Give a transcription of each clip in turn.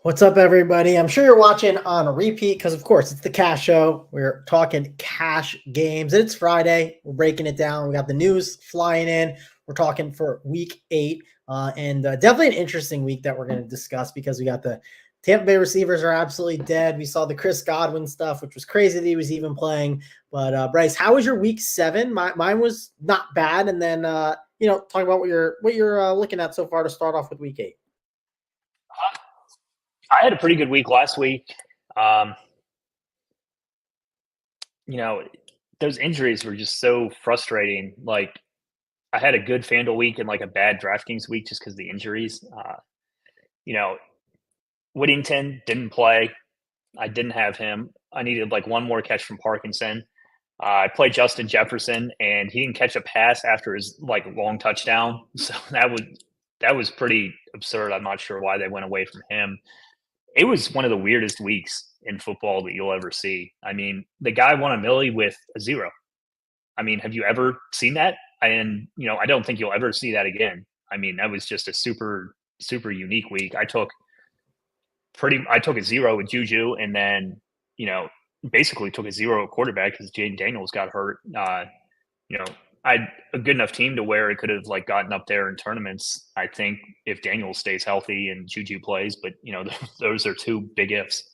What's up, everybody? I'm sure you're watching on a repeat because, of course, it's the cash show. We're talking cash games. It's Friday. We're breaking it down. We got the news flying in. We're talking for week 8, and definitely an interesting week that we're going to discuss because we got the Tampa Bay receivers are absolutely dead. We saw the Chris Godwin stuff, which was crazy that he was even playing. But Bryce, how was your week 7? Mine was not bad. And then talking about what you're looking at so far to start off with week 8. I had a pretty good week last week. Those injuries were just so frustrating. Like, I had a good FanDuel week and like a bad DraftKings week just because of the injuries. Whittington didn't play. I didn't have him. I needed like one more catch from Parkinson. I played Justin Jefferson, and he didn't catch a pass after his like long touchdown. So that was pretty absurd. I'm not sure why they went away from him. It was one of the weirdest weeks in football that you'll ever see. I mean, the guy won $1 million with a 0. I mean, have you ever seen that? And, I don't think you'll ever see that again. I mean, that was just a super, super unique week. I took a 0 with Juju, and then, basically took a 0 at quarterback because Jaden Daniels got hurt. I had a good enough team to where it could have like gotten up there in tournaments, I think, if Daniel stays healthy and Juju plays. But those are two big ifs.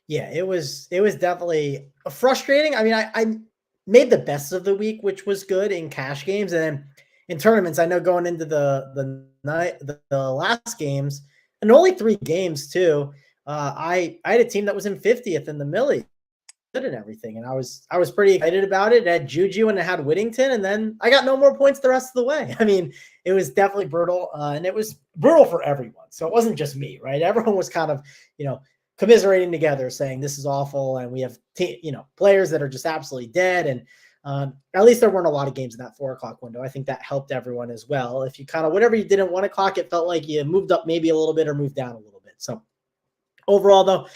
Yeah, it was definitely frustrating. I mean, I made the best of the week, which was good in cash games, and then in tournaments. I know going into the last games, and only 3 games too. I had a team that was in 50th in the millie and everything, and I was pretty excited about it. It had Juju and it had Whittington, and then I got no more points the rest of the way. I mean, it was definitely brutal, and it was brutal for everyone. So it wasn't just me, right? Everyone was kind of commiserating together, saying this is awful, and we have players that are just absolutely dead. And at least there weren't a lot of games in that 4 o'clock window. I think that helped everyone as well. If you kind of whatever you did at 1 o'clock, it felt like you moved up maybe a little bit or moved down a little bit. So overall, though,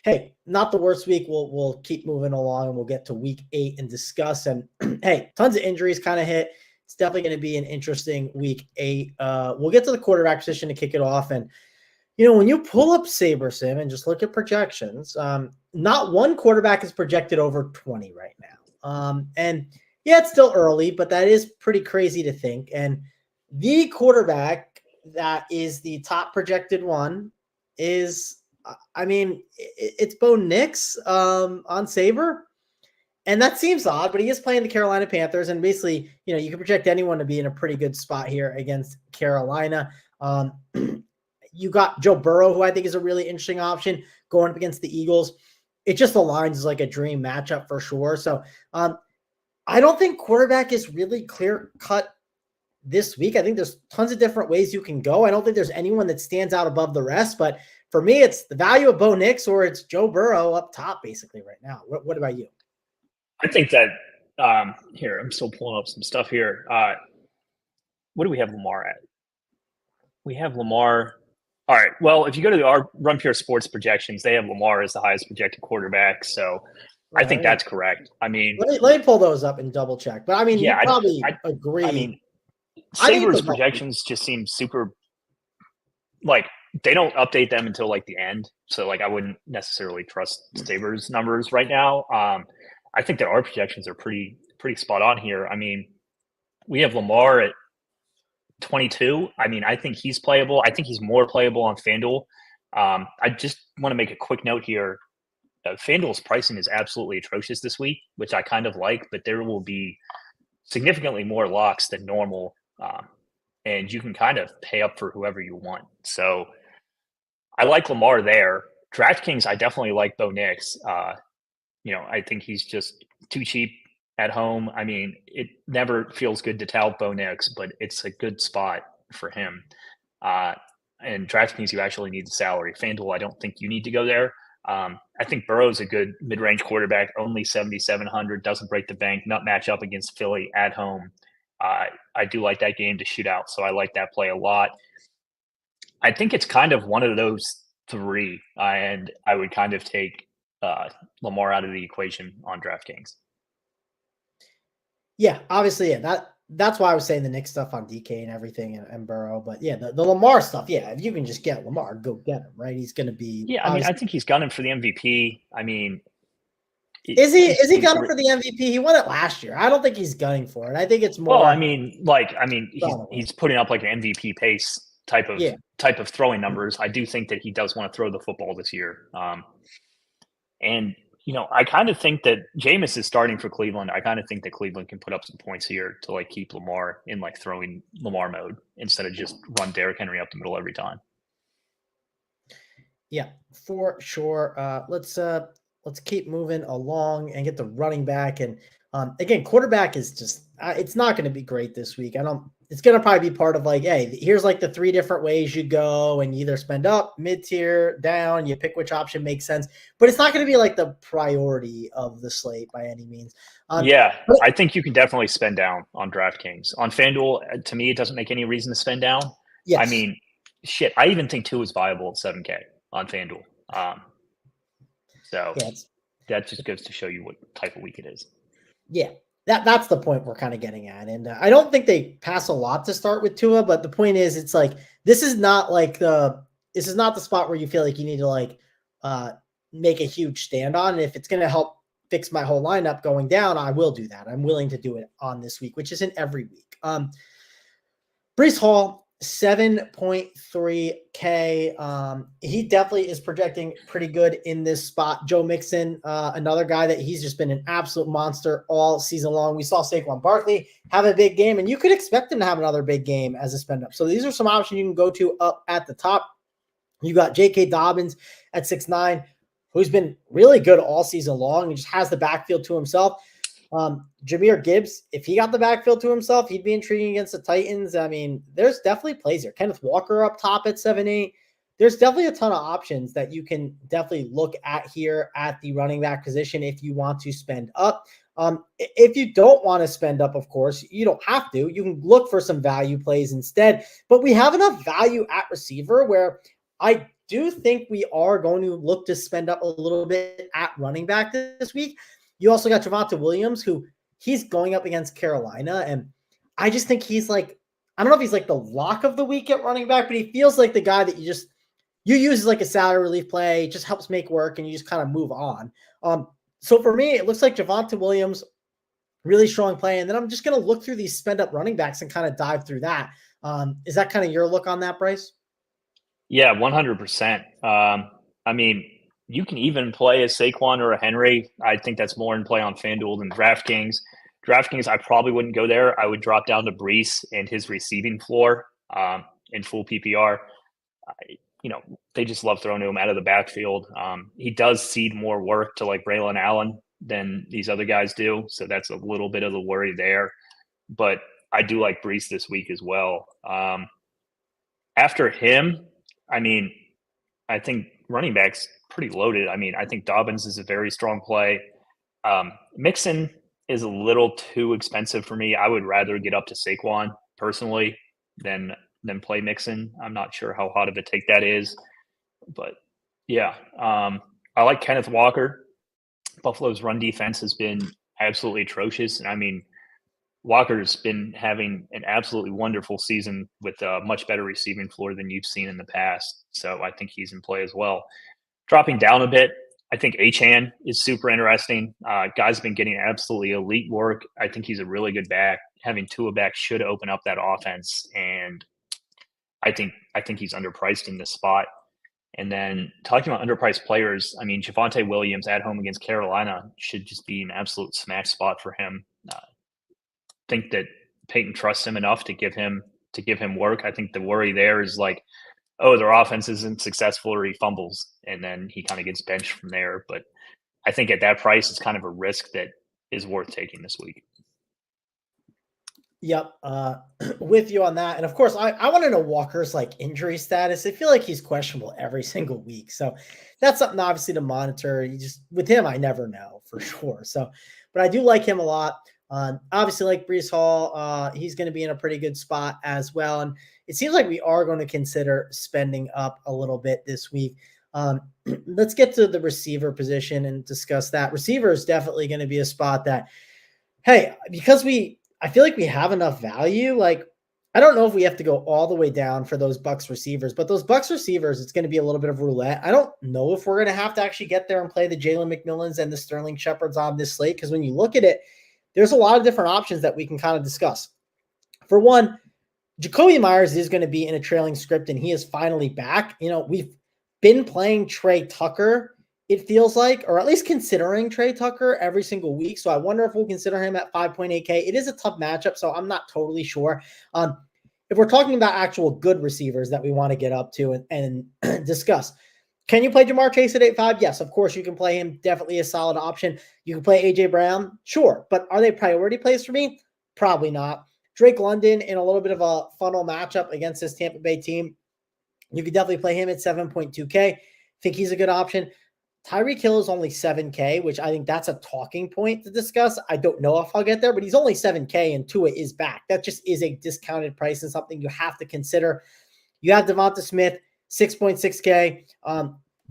hey, not the worst week. We'll keep moving along, and we'll get to week 8 and discuss. And hey, tons of injuries kind of hit. It's definitely going to be an interesting week 8. We'll get to the quarterback position to kick it off. And when you pull up SaberSim and just look at projections, not one quarterback is projected over 20 right now. And yeah, it's still early, but that is pretty crazy to think. And the quarterback that is the top projected one is, it's Bo Nix on Saber. And that seems odd, but he is playing the Carolina Panthers. And basically, you can project anyone to be in a pretty good spot here against Carolina. You got Joe Burrow, who I think is a really interesting option going up against the Eagles. It just aligns as like a dream matchup for sure. So I don't think quarterback is really clear cut this week. I think there's tons of different ways you can go. I don't think there's anyone that stands out above the rest, but for me, it's the value of Bo Nix or it's Joe Burrow up top basically right now. What about you? I think that here, I'm still pulling up some stuff here. What do we have Lamar at? We have Lamar. All right. Well, if you go to our Run Pure Sports projections, they have Lamar as the highest projected quarterback. So I think that's correct. I mean, let me pull those up and double check. But I mean, yeah, you probably agree. I mean, Sabres projections just seem super, like, they don't update them until like the end. So like, I wouldn't necessarily trust Sabres numbers right now. I think that our projections are pretty spot on here. I mean, we have Lamar at 22. I mean, I think he's playable. I think he's more playable on FanDuel. I just want to make a quick note here. FanDuel's pricing is absolutely atrocious this week, which I kind of like, but there will be significantly more locks than normal. And you can kind of pay up for whoever you want. So I like Lamar there. DraftKings, I definitely like Bo Nix. I think he's just too cheap at home. I mean, it never feels good to tout Bo Nix, but it's a good spot for him. And DraftKings, you actually need the salary. FanDuel, I don't think you need to go there. I think Burrow's a good mid-range quarterback, only 7,700, doesn't break the bank, not match up against Philly at home. I do like that game to shoot out, so I like that play a lot. I think it's kind of one of those 3, and I would kind of take Lamar out of the equation on DraftKings. Yeah, obviously, yeah, that's why I was saying the Knicks stuff on DK and everything and Burrow. But yeah, the Lamar stuff, yeah, if you can just get Lamar, go get him, right? He's going to be. Yeah, I mean, I think he's gunning for the MVP. I mean, is he gunning for the MVP? He won it last year. I don't think he's gunning for it. I think it's more. Well, I mean, he's putting up like an MVP pace type of throwing numbers. I do think that he does want to throw the football this year. And I kind of think that Jameis is starting for Cleveland. I kind of think that Cleveland can put up some points here to like keep Lamar in like throwing Lamar mode instead of just run Derrick Henry up the middle every time. Yeah, for sure. Let's keep moving along and get the running back. And again, quarterback is just it's not going to be great this week. It's going to probably be part of like, hey, here's like the 3 different ways you go, and you either spend up, mid-tier, down, you pick which option makes sense. But it's not going to be like the priority of the slate by any means. I think you can definitely spend down on DraftKings. On FanDuel, to me, it doesn't make any reason to spend down. Yes. I mean, shit, I even think 2 is viable at 7K on FanDuel. That just goes to show you what type of week it is. Yeah. That's the point we're kind of getting at. And I don't think they pass a lot to start with Tua, but the point is it's like this is not the spot where you feel like you need to like make a huge stand on. And if it's going to help fix my whole lineup going down, I will do that. I'm willing to do it on this week, which isn't every week. Breece Hall, 7.3K. He definitely is projecting pretty good in this spot. Joe Mixon, another guy that he's just been an absolute monster all season long. We saw Saquon Barkley have a big game, and you could expect him to have another big game as a spend up. So these are some options you can go to up at the top. You got J.K. Dobbins at 6'9", who's been really good all season long. He just has the backfield to himself. Jahmyr Gibbs, if he got the backfield to himself, he'd be intriguing against the Titans. I mean, there's definitely plays here. Kenneth Walker up top at 7-8. There's definitely a ton of options that you can definitely look at here at the running back position if you want to spend up. If you don't want to spend up, of course, you don't have to. You can look for some value plays instead. But we have enough value at receiver where I do think we are going to look to spend up a little bit at running back this week. You also got Javonte Williams, who he's going up against Carolina. And I just think he's like, I don't know if he's like the lock of the week at running back, but he feels like the guy that you use as like a salary relief play, just helps make work and you just kind of move on. So for me, it looks like Javonte Williams, really strong play. And then I'm just going to look through these spend up running backs and kind of dive through that. Is that kind of your look on that, Bryce? Yeah, 100%. I mean, you can even play a Saquon or a Henry. I think that's more in play on FanDuel than DraftKings. DraftKings, I probably wouldn't go there. I would drop down to Breece and his receiving floor in full PPR. They just love throwing to him out of the backfield. He does cede more work to like Braylon Allen than these other guys do. So that's a little bit of the worry there. But I do like Breece this week as well. After him, I mean, I think running back's pretty loaded. I mean, I think Dobbins is a very strong play. Mixon is a little too expensive for me. I would rather get up to Saquon personally than play Mixon. I'm not sure how hot of a take that is, but yeah, I like Kenneth Walker. Buffalo's run defense has been absolutely atrocious. And I mean, Walker's been having an absolutely wonderful season with a much better receiving floor than you've seen in the past. So I think he's in play as well. Dropping down a bit, I think Achane is super interesting. Guy's been getting absolutely elite work. I think he's a really good back. Having Tua back should open up that offense, and I think he's underpriced in this spot. And then talking about underpriced players, I mean, Javonte Williams at home against Carolina should just be an absolute smash spot for him. Think that Peyton trusts him enough to give him work. I think the worry there is like, oh, their offense isn't successful or he fumbles, and then he kind of gets benched from there. But I think at that price, it's kind of a risk that is worth taking this week. Yep. With you on that. And of course, I want to know Walker's like injury status. I feel like he's questionable every single week. So that's something obviously to monitor. With him, I never know for sure. So, but I do like him a lot. Obviously like Breece Hall, he's going to be in a pretty good spot as well. And it seems like we are going to consider spending up a little bit this week. Let's get to the receiver position and discuss that. Receiver is definitely going to be a spot that, hey, because we I feel like we have enough value. Like, I don't know if we have to go all the way down for those Bucks receivers, but those Bucks receivers, it's going to be a little bit of roulette. I don't know if we're going to have to actually get there and play the Jalen McMillans and the Sterling Shepards on this slate, because when you look at it, there's a lot of different options that we can kind of discuss. For one, Jacoby Myers is going to be in a trailing script, and he is finally back. We've been playing Trey Tucker, it feels like, or at least considering Trey Tucker every single week. So I wonder if we'll consider him at 5.8K. It is a tough matchup, so I'm not totally sure. If we're talking about actual good receivers that we want to get up to and discuss, can you play Jamar Chase at 8.5? Yes, of course you can play him. Definitely a solid option. You can play AJ Brown, sure, but are they priority plays for me? Probably not. Drake London in a little bit of a funnel matchup against this Tampa Bay team. You could definitely play him at 7.2K. Think he's a good option. Tyreek Hill is only 7K, which I think that's a talking point to discuss. I don't know if I'll get there, but he's only 7K and Tua is back. That just is a discounted price and something you have to consider. You have Devonta Smith, 6.6K.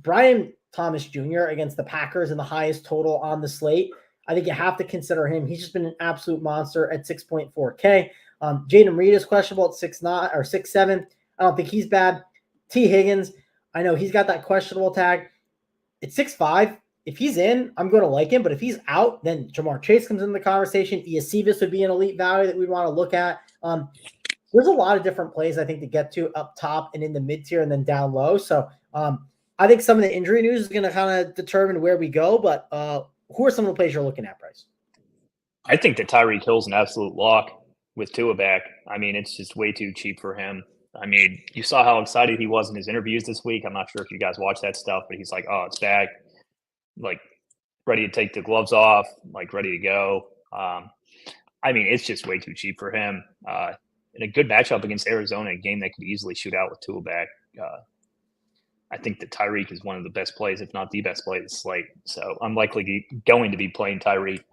Brian Thomas Jr. against the Packers and the highest total on the slate. I think you have to consider him. He's just been an absolute monster at 6.4K. Jaden Reed is questionable at 6'9" or 6'7". I don't think he's bad. T. Higgins, I know he's got that questionable tag. At 6'5", if he's in, I'm going to like him. But if he's out, then Jamar Chase comes into the conversation. Iacivas would be an elite value that we'd want to look at. There's a lot of different plays, I think, to get to up top and in the mid-tier and then down low. So I think some of the injury news is going to kind of determine where we go. But who are some of the plays you're looking at, Bryce? I think that Tyreek Hill's an absolute lock with Tua back. I mean, it's just way too cheap for him. I mean, you saw how excited he was in his interviews this week. I'm not sure if you guys watched that stuff, but he's like, oh, it's back. Like, ready to take the gloves off, like, ready to go. I mean, it's just way too cheap for him. In a good matchup against Arizona, a game that could easily shoot out with Tua back. I think that Tyreek is one of the best plays, if not the best play of the slate. So I'm likely going to be playing Tyreek.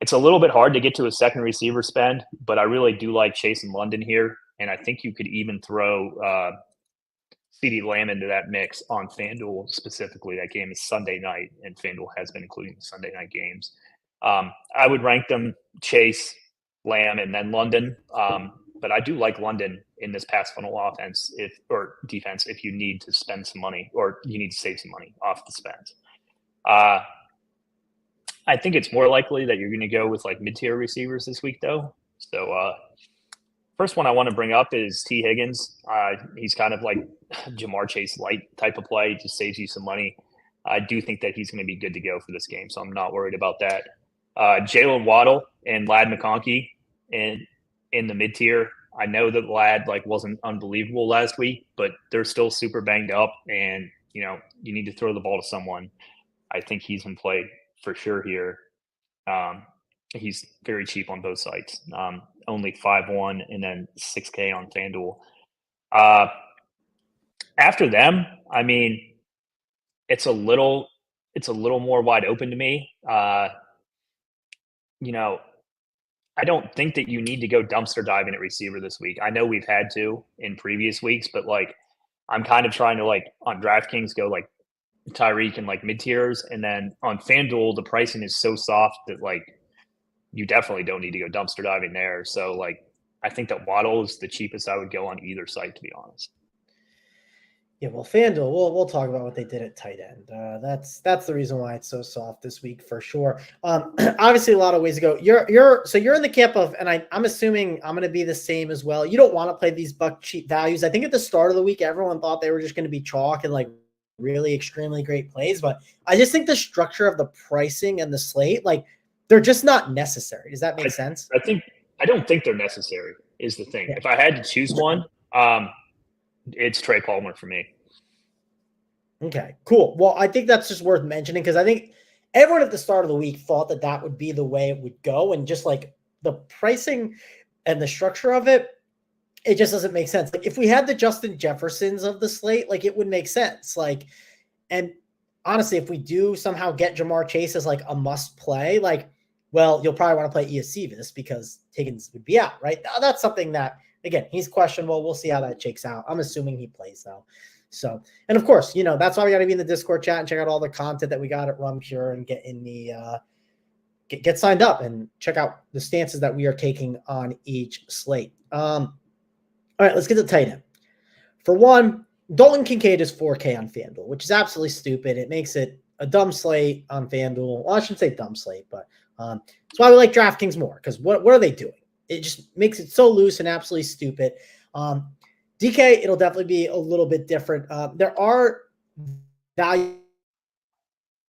It's a little bit hard to get to a second receiver spend, but I really do like Chase and London here. And I think you could even throw CeeDee Lamb into that mix on FanDuel specifically. That game is Sunday night, and FanDuel has been including the Sunday night games. I would rank them Chase, Lamb, and then London. But I do like London in this pass funnel offense or defense if you need to spend some money or you need to save some money off the spend. I think it's more likely that you're going to go with like mid-tier receivers this week, though. So first one I want to bring up is T. Higgins. He's kind of like Jamar Chase light type of play. Just saves you some money. I do think that he's going to be good to go for this game, so I'm not worried about that. Jalen Waddle and Ladd McConkey in the mid-tier. I know that Ladd wasn't unbelievable last week, but they're still super banged up, and you need to throw the ball to someone. I think he's in play for sure here. He's very cheap on both sites. Only 5.1 and then 6K on FanDuel. After them, I mean, it's a little more wide open to me. I don't think that you need to go dumpster diving at receiver this week. I know we've had to in previous weeks, but I'm kind of trying to on DraftKings go Tyreek and mid tiers, and then on FanDuel the pricing is so soft that you definitely don't need to go dumpster diving there. So I think that Waddle is the cheapest I would go on either site, to be honest. Yeah, well, FanDuel, we'll talk about what they did at tight end. That's the reason why it's so soft this week for sure. Obviously, a lot of ways to go. You're in the camp of, and I'm assuming I'm going to be the same as well. You don't want to play these buck cheap values. I think at the start of the week, everyone thought they were just going to be chalk and really extremely great plays, but I just think the structure of the pricing and the slate, they're just not necessary. Does that make sense? I don't think they're necessary is the thing. Yeah. If I had to choose one, it's Trey Palmer for me. Okay, cool. Well, I think that's just worth mentioning because I think everyone at the start of the week thought that would be the way it would go. And just the pricing and the structure of it, it just doesn't make sense. If we had the Justin Jeffersons of the slate, it would make sense. And honestly, if we do somehow get Jamar Chase as a must play, well, you'll probably want to play Iacivas because Higgins would be out, right? That's something that, again, he's questionable. We'll see how that shakes out. I'm assuming he plays though. So, and of course, that's why we got to be in the Discord chat and check out all the content that we got at Rum Cure and get in the get signed up and check out the stances that we are taking on each slate. All right, let's get to tight end. For one, Dalton Kincaid is 4K on FanDuel, which is absolutely stupid. It makes it a dumb slate on FanDuel. Well, I shouldn't say dumb slate, but that's why we like DraftKings more, because what are they doing? It just makes it so loose and absolutely stupid. DK, it'll definitely be a little bit different. There are value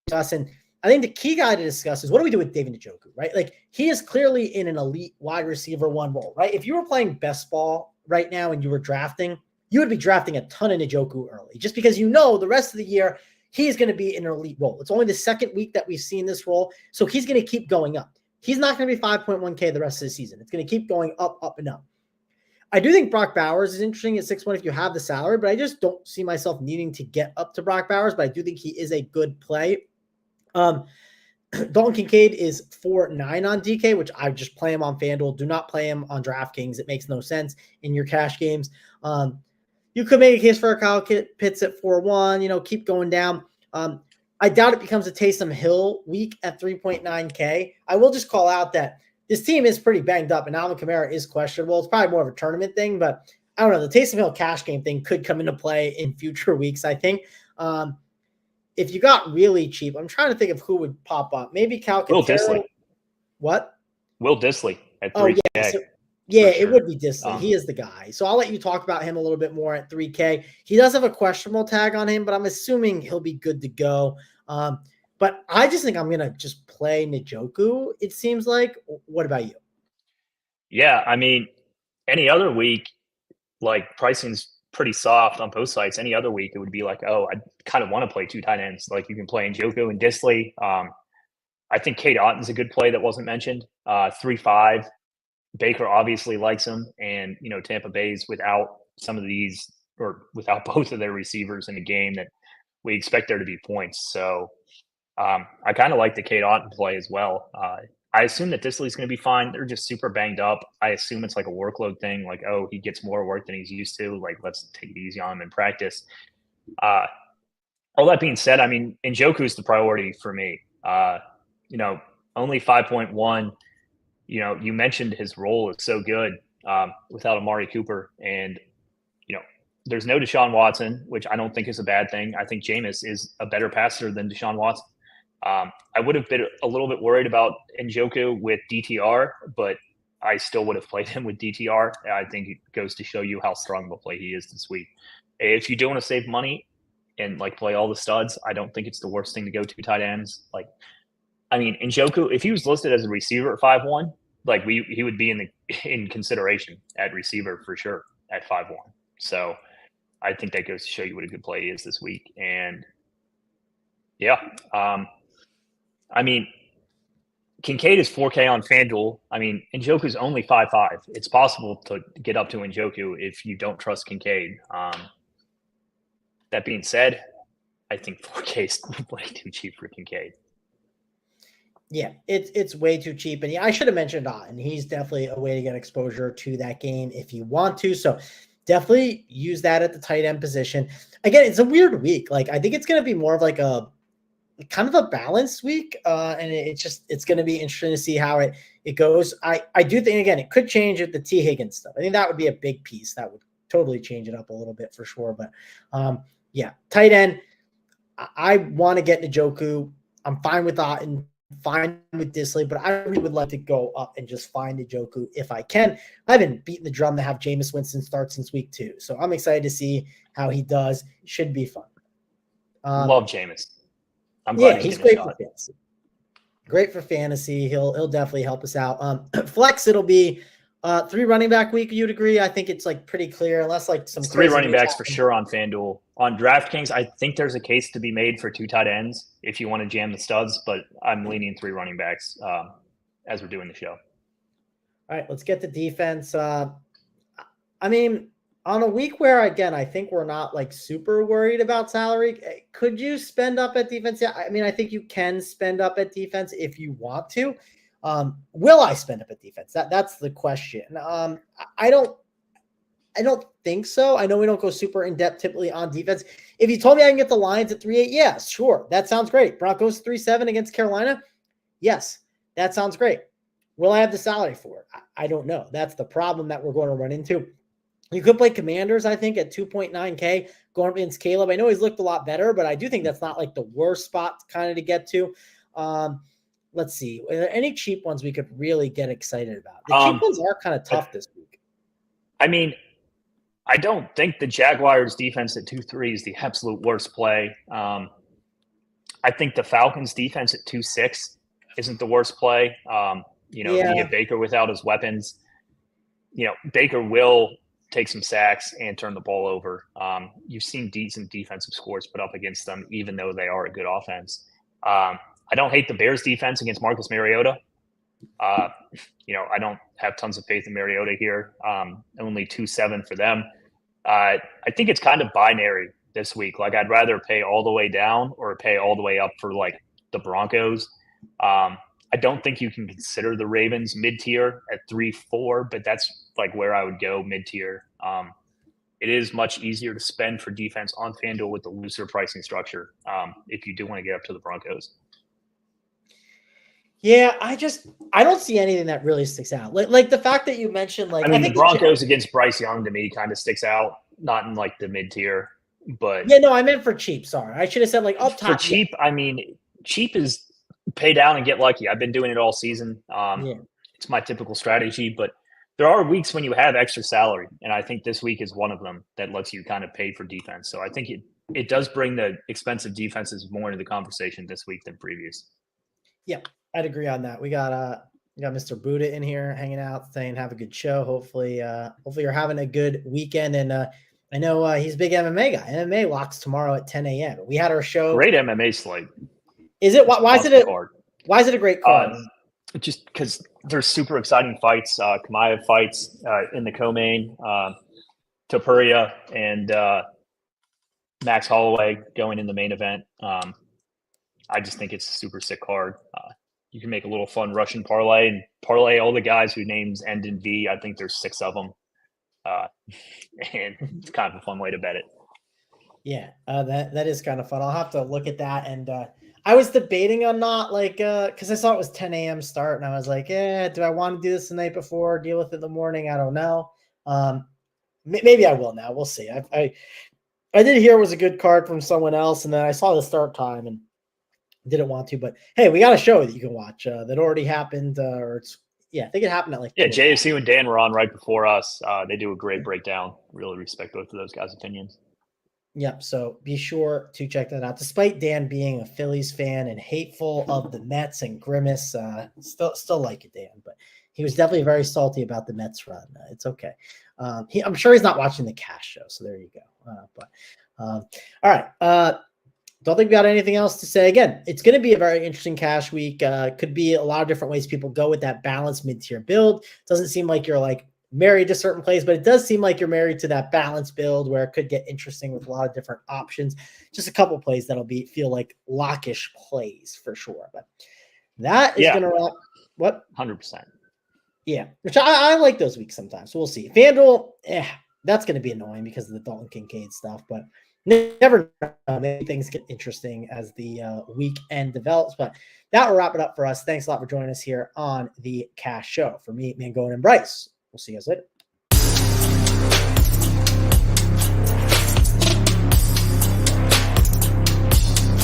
to us, and I think the key guy to discuss is what do we do with David Njoku, right? Like, he is clearly in an elite wide receiver one role, right? If you were playing best ball right now and you were drafting, you would be drafting a ton of Njoku early, just because the rest of the year he's going to be in an elite role. It's only the second week that we've seen this role, so he's going to keep going up. He's not going to be 5.1K the rest of the season. It's going to keep going up, up, and up. I do think Brock Bowers is interesting at 6-1 if you have the salary, but I just don't see myself needing to get up to Brock Bowers, but I do think he is a good play. Dalton Kincaid is 4.9 on DK, which I just play him on FanDuel. Do not play him on DraftKings. It makes no sense in your cash games. You could make a case for a Kyle Pitts at 4.1, keep going down. I doubt it becomes a Taysom Hill week at 3.9K. I will just call out that this team is pretty banged up, and Alvin Kamara is questionable. It's probably more of a tournament thing, but I don't know. The Taysom Hill cash game thing could come into play in future weeks, I think. If you got really cheap, I'm trying to think of who would pop up. Maybe Cal Will Dissly. What? Will Dissly at 3K. Yeah, it would be Dissly. He is the guy. So I'll let you talk about him a little bit more at 3K. He does have a questionable tag on him, but I'm assuming he'll be good to go. But I just think I'm going to just play Njoku, it seems like. What about you? Yeah, I mean, any other week, like, pricing's pretty soft on both sites. Any other week, it would be like, oh, I kind of want to play two tight ends. Like, you can play Njoku and Dissly. I think Cade Otton's a good play that wasn't mentioned. 3.5. Baker obviously likes him, and Tampa Bay's without some of these, or without both of their receivers in a game that we expect there to be points. So I kind of like the Cade Otton play as well. I assume that Dissly's going to be fine. They're just super banged up. I assume it's like a workload thing, like, oh, he gets more work than he's used to. Like, let's take it easy on him in practice. All that being said, I mean, Njoku's the priority for me. Only 5.1. You mentioned his role is so good without Amari Cooper. And, there's no Deshaun Watson, which I don't think is a bad thing. I think Jameis is a better passer than Deshaun Watson. I would have been a little bit worried about Njoku with DTR, but I still would have played him with DTR. I think it goes to show you how strong of a play he is this week. If you do want to save money and play all the studs, I don't think it's the worst thing to go two tight ends. Njoku, if he was listed as a receiver at 5.1, he would be in consideration at receiver for sure at 5.1. So I think that goes to show you what a good play he is this week. And yeah, Kincaid is 4K on FanDuel. Njoku's only 5.5. It's possible to get up to Njoku if you don't trust Kincaid. That being said, I think 4K is way too cheap for Kincaid. Yeah, it's way too cheap. And I should have mentioned Otton. He's definitely a way to get exposure to that game if you want to. So definitely use that at the tight end position. Again, it's a weird week. I think it's going to be more of a kind of a balanced week. And it's going to be interesting to see how it goes. I do think, again, it could change with the T. Higgins stuff. I think that would be a big piece. That would totally change it up a little bit for sure. But yeah, tight end, I want to get Njoku. I'm fine with Otton. Fine with Dissly, but I really would like to go up and just find Njoku if I can. I haven't beaten the drum to have Jameis Winston start since week 2, so I'm excited to see how he does. Should be fun. Love Jameis. I'm glad he's great for fantasy. Great for fantasy. He'll definitely help us out. Flex, it'll be 3 running back week. You'd agree? I think it's pretty clear, unless some 3 running backs for sure on FanDuel. On DraftKings, I think there's a case to be made for 2 tight ends if you want to jam the studs, but I'm leaning 3 running backs as we're doing the show. All right, let's get to defense. On a week where, again, I think we're not super worried about salary, could you spend up at defense? Yeah, I think you can spend up at defense if you want to. Will I spend up at defense? That's the question. I don't think so. I know we don't go super in depth typically on defense. If you told me I can get the Lions at 3.8, yeah, sure. That sounds great. Broncos 3.7 against Carolina. Yes, That sounds great. Will I have the salary for it? I don't know. That's the problem that we're going to run into. You could play Commanders, I think, at 2.9K going up against Caleb. I know he's looked a lot better, but I do think that's not like the worst spot kind of to get to. Let's see. Are there any cheap ones we could really get excited about? The cheap ones are kind of tough this week. I mean, I don't think the Jaguars defense at 2.3 is the absolute worst play. I think the Falcons defense at 2.6 isn't the worst play. You get Baker without his weapons. Baker will take some sacks and turn the ball over. You've seen decent defensive scores put up against them, even though they are a good offense. I don't hate the Bears defense against Marcus Mariota. I don't have tons of faith in Mariota here. Only 2.7 for them. I think it's kind of binary this week. Like, I'd rather pay all the way down or pay all the way up for like the Broncos. I don't think you can consider the Ravens mid-tier at 3.4, but that's like where I would go mid-tier. It is much easier to spend for defense on FanDuel with the looser pricing structure if you do want to get up to the Broncos. Yeah, I don't see anything that really sticks out. Like the fact that you mentioned, like, I think the Broncos against Bryce Young to me kind of sticks out, not in like the mid-tier, but yeah, no, I meant for cheap. Sorry, I should have said like up top. For cheap, I mean, cheap is pay down and get lucky. I've been doing it all season. It's my typical strategy, but there are weeks when you have extra salary, and I think this week is one of them that lets you kind of pay for defense. So I think it does bring the expensive defenses more into the conversation this week than previous. Yeah, I'd agree on that. We got Mr. Buddha in here hanging out, saying have a good show. Hopefully you're having a good weekend. And I know he's a big MMA guy. MMA locks tomorrow at 10 a.m. We had our show. Great MMA slate. Is it? Why is it a great card? Just because there's super exciting fights. Kamaev fights in the co-main. Topuria and Max Holloway going in the main event. I just think it's a super sick card. You can make a little fun Russian parlay and parlay all the guys whose names end in V. I think there's 6 of them. And it's kind of a fun way to bet it. Yeah, that is kind of fun. I'll have to look at that. And I was debating on not because I saw it was 10 a.m. start, and I was like, do I want to do this the night before, deal with it in the morning? I don't know. Maybe I will now. We'll see. I did hear it was a good card from someone else, and then I saw the start time and didn't want to. But hey, we got a show that you can watch that already happened, I think it happened at JFC and Dan were on right before us. They do a great breakdown. Really respect both of those guys' opinions. Yep. So be sure to check that out. Despite Dan being a Phillies fan and hateful of the Mets and Grimace, still like it, Dan. But he was definitely very salty about the Mets run. It's okay. I'm sure he's not watching the Cash show. So there you go. All right. Don't think we got anything else to say. Again, it's going to be a very interesting cash week. Could be a lot of different ways people go with that balanced mid-tier build. Doesn't seem like you're like married to certain plays, but it does seem like you're married to that balanced build where it could get interesting with a lot of different options. Just a couple plays that'll feel like lockish plays for sure. But that is going to wrap. What? 100%. Yeah, which I like those weeks sometimes. So we'll see. FanDuel, that's going to be annoying because of the Dalton Kincaid stuff, but never know. Maybe things get interesting as the weekend develops. But that will wrap it up for us. Thanks a lot for joining us here on the Cash Show. For me, Mangone, and Bryce, we'll see you guys later.